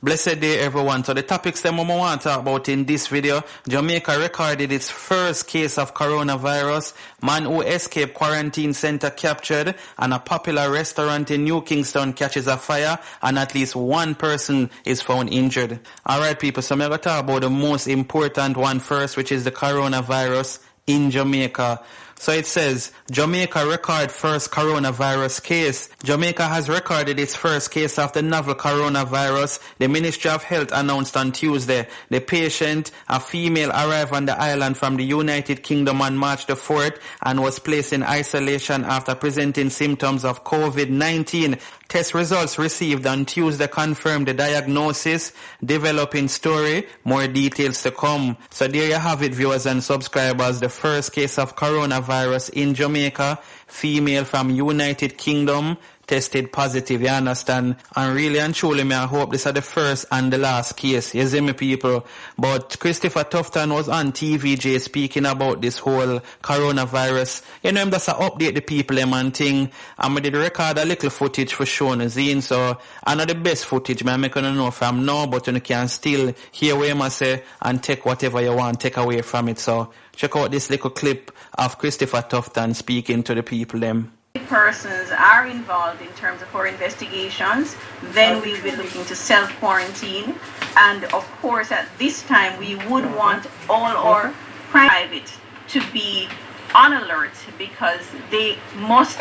Blessed day, everyone. So the topics that I want to talk about in this video: Jamaica recorded its first case of coronavirus, man who escaped quarantine center captured, and a popular restaurant in New Kingston catches a fire, and at least one person is found injured. Alright people, so I'm going to talk about the most important one first, which is the coronavirus in Jamaica. So it says, Jamaica record first coronavirus case. Jamaica has recorded its first case of the novel coronavirus. The Ministry of Health announced on Tuesday. The patient, a female, arrived on the island from the United Kingdom on March the 4th and was placed in isolation after presenting symptoms of COVID-19. Test results received on Tuesday confirmed the diagnosis. Developing story, more details to come. So there you have it, viewers and subscribers. The first case of coronavirus in Jamaica, female from United Kingdom, tested positive, you understand? And really and truly, I hope this is the first and the last case, you see me people? But Christopher Tufton was on TVJ speaking about this whole coronavirus. You know, I'm just to update the people and thing. And I did record a little footage for showing the zine, so I know the best footage, I'm not going to know from now, but you can still hear what I say and take whatever you want, take away from it. So check out this little clip of Christopher Tufton speaking to the people them. Persons are involved in terms of our investigations, then we will be looking to self-quarantine, and of course at this time we would want all our private to be on alert because they must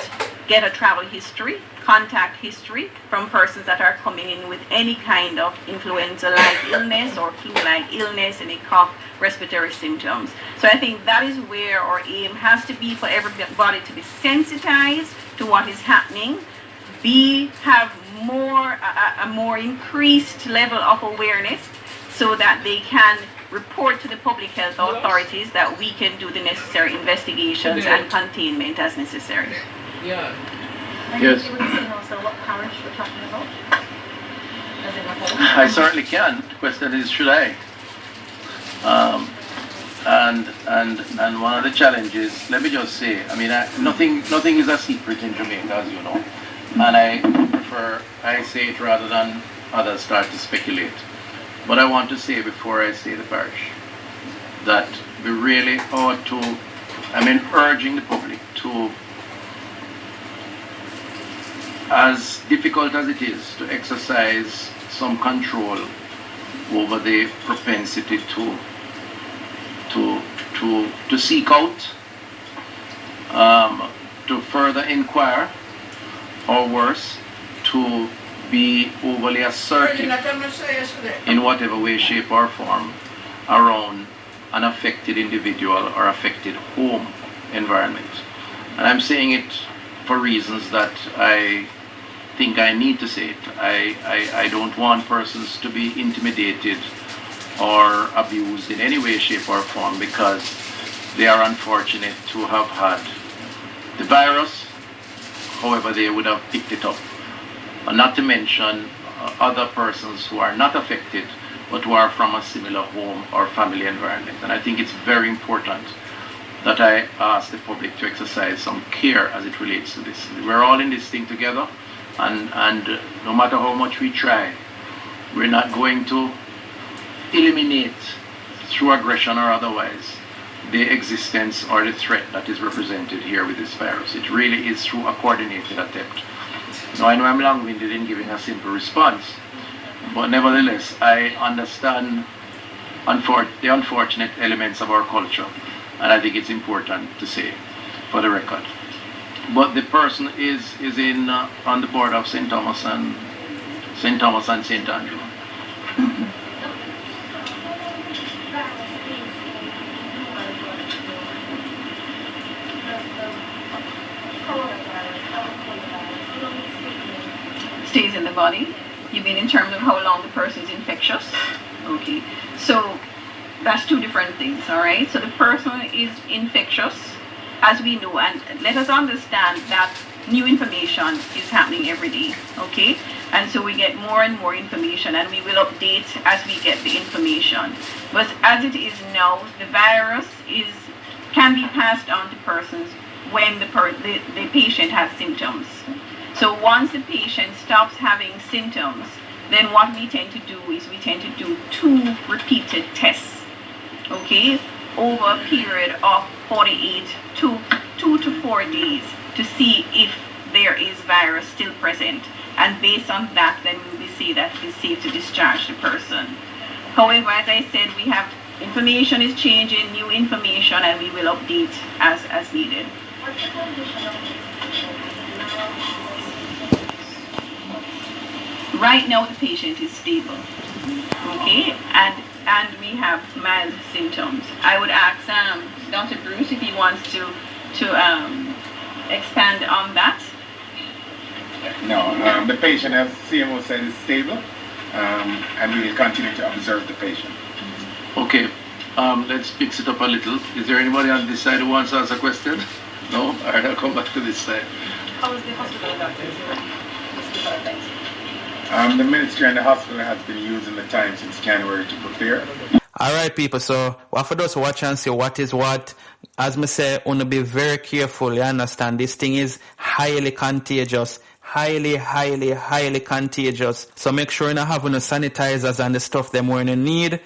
get a travel history, contact history from persons that are coming in with any kind of influenza-like illness or flu-like illness, any cough, respiratory symptoms. So I think that is where our aim has to be, for everybody to be sensitized to what is happening, have a more increased level of awareness so that they can report to the public health authorities that we can do the necessary investigations and containment as necessary. Yeah. Yes. Also what parish we're talking about? I certainly can. The question is, should I? And one of the challenges, let me just say, I mean, nothing is a secret in Jamaica, as you know. And I say it rather than others start to speculate. But I want to say before I say the parish, that we really ought to, urging the public to, as difficult as it is, to exercise some control over the propensity to seek out, to further inquire, or worse, to be overly assertive in whatever way, shape or form around an affected individual or affected home environment. And I'm saying it for reasons that I think I need to say it. I don't want persons to be intimidated or abused in any way, shape or form because they are unfortunate to have had the virus, however they would have picked it up. And not to mention other persons who are not affected but who are from a similar home or family environment. And I think it's very important that I ask the public to exercise some care as it relates to this. We're all in this thing together, and no matter how much we try, we're not going to eliminate through aggression or otherwise the existence or the threat that is represented here with this virus. It really is through a coordinated attempt. Now I know I'm long-winded in giving a simple response, but nevertheless I understand the unfortunate elements of our culture, and I think it's important to say for the record. But the person is in on the board of St. Thomas and St. Andrew. Stays in the body. You mean in terms of how long the person is infectious? Okay. So that's two different things, all right? So the person is infectious, as we know, and let us understand that new information is happening every day, okay? And so we get more and more information, and we will update as we get the information. But as it is now, the virus can be passed on to persons when the patient has symptoms. So once the patient stops having symptoms, then what we tend to do is we tend to do 2 repeated tests, okay, over a period of 48 to 2 to 4 days to see if there is virus still present. And based on that, then we will say that it is safe to discharge the person. However, as I said, we have information is changing, new information, and we will update as needed. What's the condition of Right now, the patient is stable, okay, and we have mild symptoms. I would ask Dr. Bruce if he wants to expand on that. No, the patient, as CMO said, is stable, and we will continue to observe the patient. Okay, let's mix it up a little. Is there anybody on this side who wants to ask a question? No? All right, I'll come back to this side. How is the hospital doctors? The ministry and the hospital has been using the time since January to prepare. Alright people, so for those watch and see what is what, as me say, wanna be very careful, you understand, this thing is highly contagious. Highly contagious. So make sure you have no sanitizers and the stuff them when you need.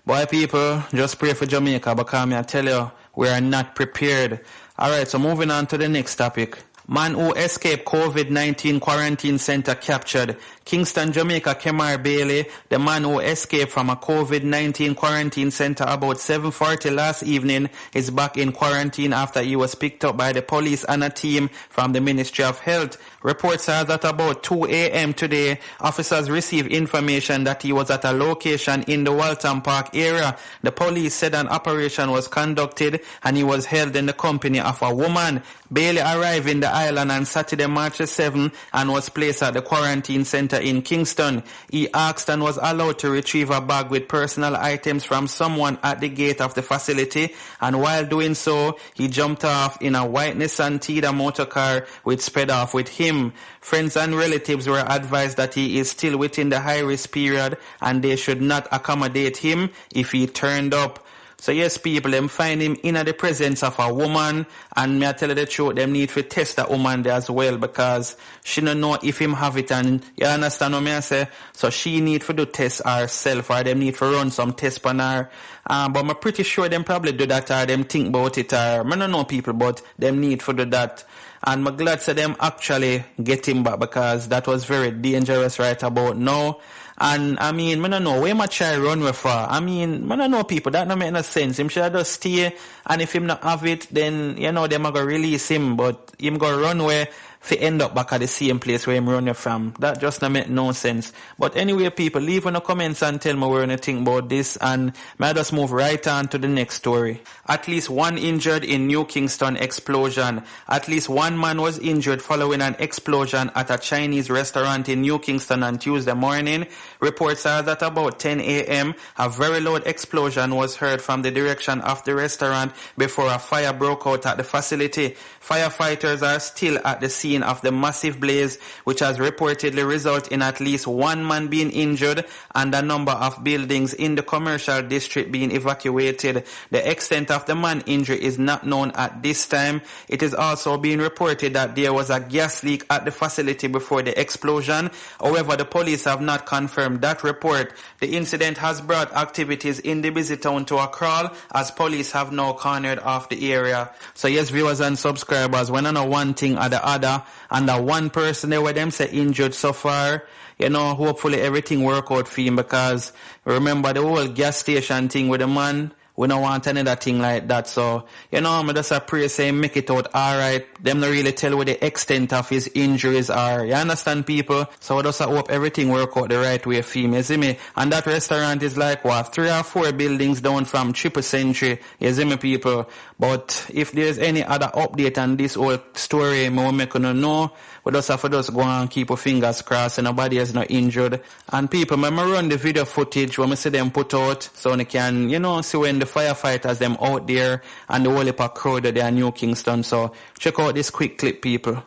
Boy people, just pray for Jamaica because I tell you, we are not prepared. Alright, so moving on to the next topic. Man who escaped COVID-19 quarantine center captured. Kingston, Jamaica, Kemar Bailey, the man who escaped from a COVID-19 quarantine center about 7:40 last evening, is back in quarantine after he was picked up by the police and a team from the Ministry of Health. Reports are that about 2 a.m. today, officers received information that he was at a location in the Walton Park area. The police said an operation was conducted and he was held in the company of a woman. Bailey arrived in the island on Saturday, March 7 and was placed at the quarantine center in Kingston. He asked and was allowed to retrieve a bag with personal items from someone at the gate of the facility, and while doing so, he jumped off in a white Nissan Tida motor car which sped off with him. Friends and relatives were advised that he is still within the high-risk period and they should not accommodate him if he turned up. So yes, people, them find him in the presence of a woman, and me I tell you the truth, them need to test that woman there as well because she don't know if him have it, and you understand what me I say? So she need to do test herself, or them need to run some tests on her. But I'm pretty sure them probably do that, or them think about it, or I don't know people, but them need to do that. And I'm glad to them actually get him back because that was very dangerous right about now. And I mean, I don't know, where much I run with for? I mean, I don't know people, that don't make no sense. Him should just stay, and if him not have it, then, you know, them are going to release him, but him go run where to end up back at the same place where him run from. That just don't make no sense. But anyway, people, leave in the comments and tell me what you think about this, and may I just move right on to the next story. At least one injured in New Kingston explosion. At least one man was injured following an explosion at a Chinese restaurant in New Kingston on Tuesday morning. Reports are that about 10 a.m., a very loud explosion was heard from the direction of the restaurant before a fire broke out at the facility. Firefighters are still at the scene of the massive blaze, which has reportedly resulted in at least one man being injured and a number of buildings in the commercial district being evacuated. The extent of the man injury is not known at this time. It is also being reported that there was a gas leak at the facility before the explosion. However, the police have not confirmed that report. The incident has brought activities in the busy town to a crawl as police have now cornered off the area. So yes, viewers and subscribers, when I know one thing or the other, and that one person there where them say injured so far, you know, hopefully everything work out for him, because remember the whole gas station thing with the man, we don't want another thing like that. So, you know, I just pray say make it out alright. Them not really tell what the extent of his injuries are. You understand, people? So I just hope everything work out the right way for him, you see me? And that restaurant is like what, 3 or 4 buildings down from Triple Century, you see me, people? But if there's any other update on this whole story, me will make you know. We just have to just go and keep our fingers crossed and nobody is not injured. And people, I run the video footage when I see them put out so they can, you know, see when the firefighters them out there and the whole heap of crowd there in New Kingston. So check out this quick clip, people.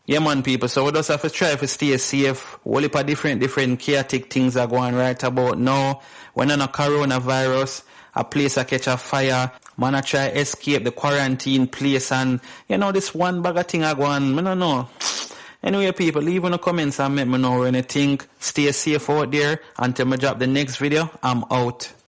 Yeah, man, people. So we just have to try to stay safe. Whole heap of different chaotic things are going right about now. When on a coronavirus, a place a catch a fire, man a try escape the quarantine place, and this one bag of thing a go on. I don't know. Anyway, people, leave in the comments and let me know when you think. Stay safe out there. Until I drop the next video, I'm out.